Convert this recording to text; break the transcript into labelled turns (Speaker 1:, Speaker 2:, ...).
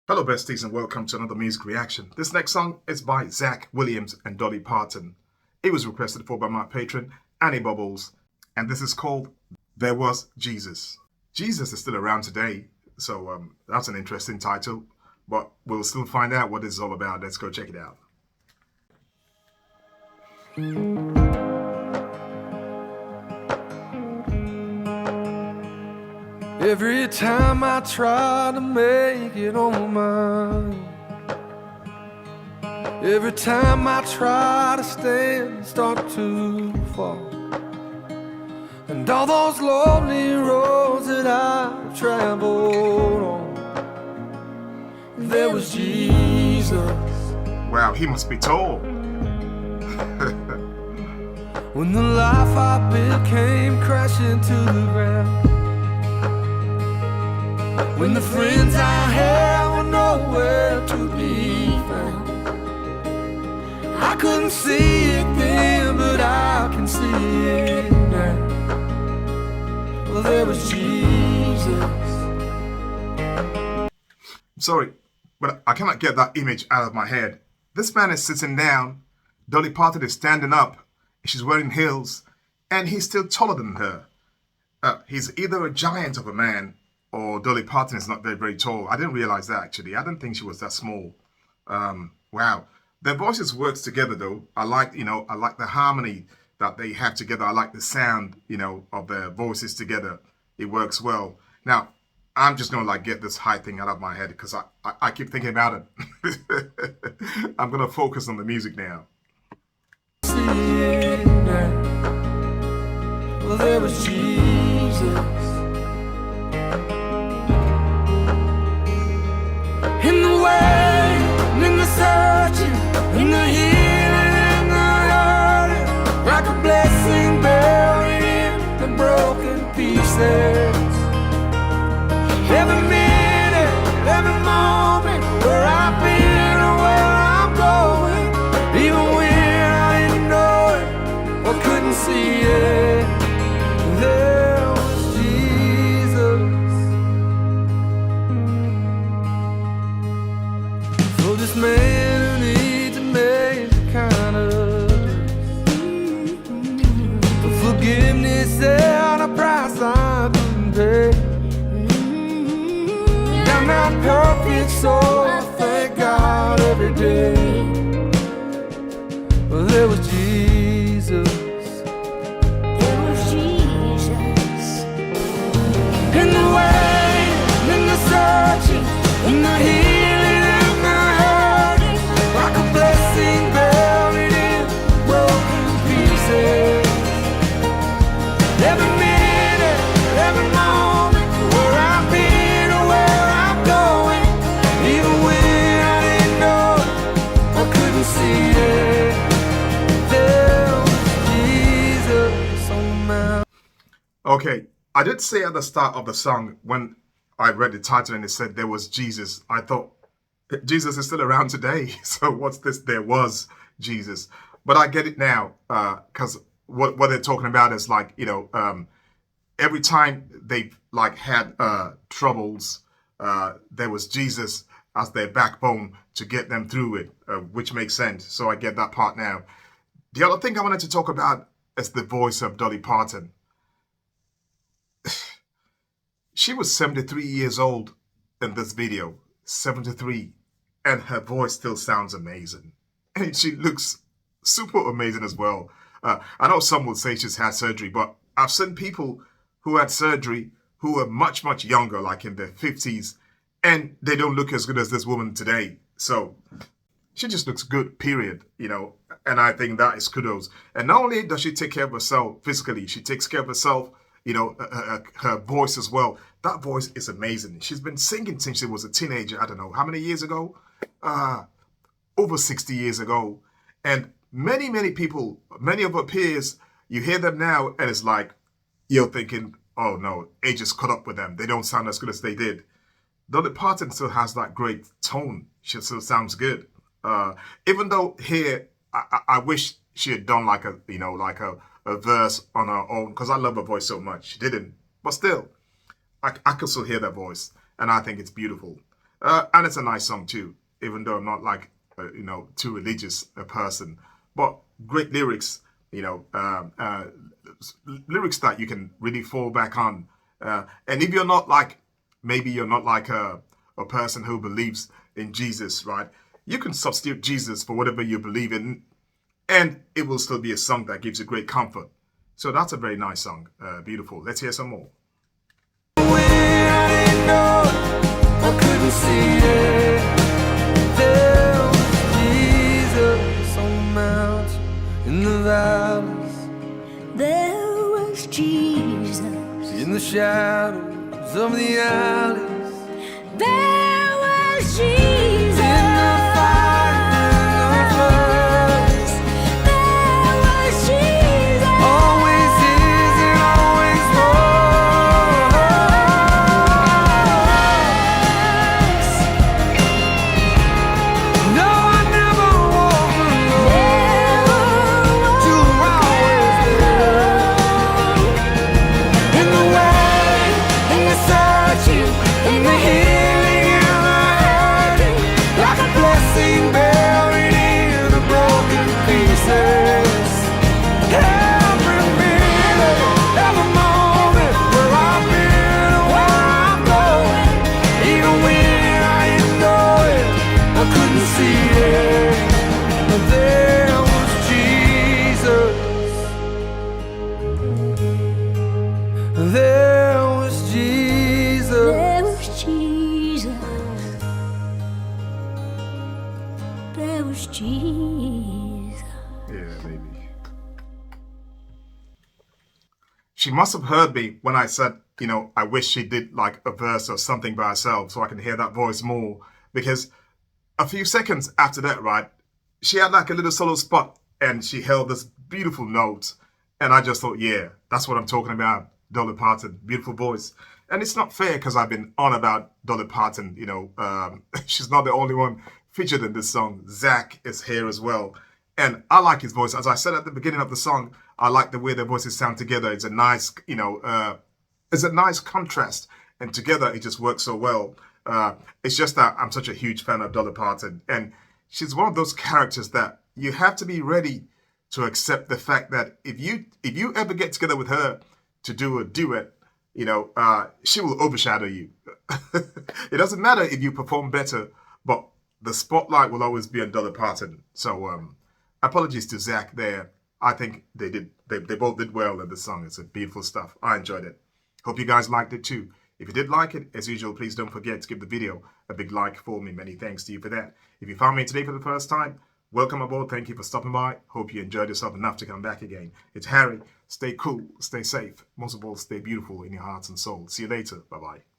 Speaker 1: Hello besties and welcome to another music reaction. This next song is by Zach Williams and Dolly Parton. It was requested for by my patron, Annie Bubbles, and this is called There Was Jesus. Jesus is still around today, so that's an interesting title, but we'll still find out what this is all about. Let's go check it out.
Speaker 2: Every time I try to make it on mine, every time I try to stand, start to fall. And all those lonely roads that I've traveled on, there was Jesus.
Speaker 1: Wow, he must be tall.
Speaker 2: When the life I built came crashing to the ground, when the friends I had were nowhere to be found. I couldn't see it then, but I can see it now. Well, there was Jesus.
Speaker 1: I'm sorry, but I cannot get that image out of my head. This man is sitting down, Dolly Parton is standing up, she's wearing heels, and he's still taller than her. He's either a giant of a man, or Dolly Parton is not very, very tall. I didn't realize that, actually. I didn't think she was that small. Wow. Their voices works together, though. I like the harmony that they have together. I like the sound, of their voices together. It works well. Now, I'm just going to, get this height thing out of my head because I keep thinking about it. I'm going to focus on the music now.
Speaker 2: Well, there was Jesus. In the way, in the searching, in the healing, in the hurting, like a blessing buried in the broken pieces. Every minute, every moment, where I've been or where I'm going, even when I didn't know it or couldn't see it, there was Jesus. For this man who needs a major kind of for forgiveness and a price I couldn't pay. I'm not perfect, so I thank God every day. Well, there was Jesus. There was Jesus. In the way, in the searching, in the healing, in the hurting, like a blessing buried in broken pieces. Every minute, every moment, where I've been or where I'm going, even when I didn't know it or couldn't see it, there was Jesus on my.
Speaker 1: Okay, I did say at the start of the song, when I read the title and it said there was Jesus, I thought, Jesus is still around today. So what's this? There was Jesus. But I get it now, because what they're talking about is every time they've had troubles, there was Jesus as their backbone to get them through it, which makes sense. So I get that part now. The other thing I wanted to talk about is the voice of Dolly Parton. She was 73 years old in this video, 73, and her voice still sounds amazing. And she looks super amazing as well. I know some would say she's had surgery, but I've seen people who had surgery who are much, much younger, like in their 50s, and they don't look as good as this woman today. So she just looks good, period, and I think that is kudos. And not only does she take care of herself physically, she takes care of herself, her voice as well. That voice is amazing. She's been singing since she was a teenager. I don't know how many years ago, over 60 years ago. And many, many people, many of her peers, you hear them now and it's like, you're thinking, oh no, age has caught up with them. They don't sound as good as they did. Dolly Parton still has that great tone. She still sounds good. Even though here, I wish she had done a verse on her own, because I love her voice so much. She didn't, but still, I can still hear that voice, and I think it's beautiful. And it's a nice song too, even though I'm not like, too religious a person. But great lyrics, lyrics that you can really fall back on. And if you're not like, maybe you're not like a person who believes in Jesus, right? You can substitute Jesus for whatever you believe in, and it will still be a song that gives you great comfort. So that's a very nice song. Beautiful. Let's hear some more.
Speaker 2: I couldn't see it. There was Jesus on the mountain, in the valleys. There was Jesus in the shadows of the alleys. There was Jesus in the fire, in the floods. There was Jesus, always is and always was. No, I never walked alone. You were always there. In the way, in the searching, in the healing, in the hurting, like a blessing buried in the broken pieces. Every minute, every moment, where I've been and where I'm going, even when I didn't know it, I couldn't see it, but there was Jesus. There was Jesus. There was Jesus. There was Jesus.
Speaker 1: Yeah, baby. She must have heard me when I said, I wish she did like a verse or something by herself so I can hear that voice more. Because a few seconds after that, right, she had like a little solo spot and she held this beautiful note. And I just thought, yeah, that's what I'm talking about. Dolly Parton, beautiful voice. And it's not fair because I've been on about Dolly Parton, she's not the only one featured in this song. Zach is here as well. And I like his voice. As I said at the beginning of the song, I like the way their voices sound together. It's a nice, it's a nice contrast. And together it just works so well. It's just that I'm such a huge fan of Dolly Parton. And she's one of those characters that you have to be ready to accept the fact that if you ever get together with her to do a duet, she will overshadow you. It doesn't matter if you perform better, but the spotlight will always be on Dolly Parton. So apologies to Zach there. I think they both did well in the song. It's a beautiful stuff. I enjoyed it. Hope you guys liked it too. If you did like it, as usual, please don't forget to give the video a big like for me. Many thanks to you for that. If you found me today for the first time, welcome aboard. Thank you for stopping by. Hope you enjoyed yourself enough to come back again. It's Harry. Stay cool, stay safe. Most of all, stay beautiful in your hearts and souls. See you later. Bye-bye.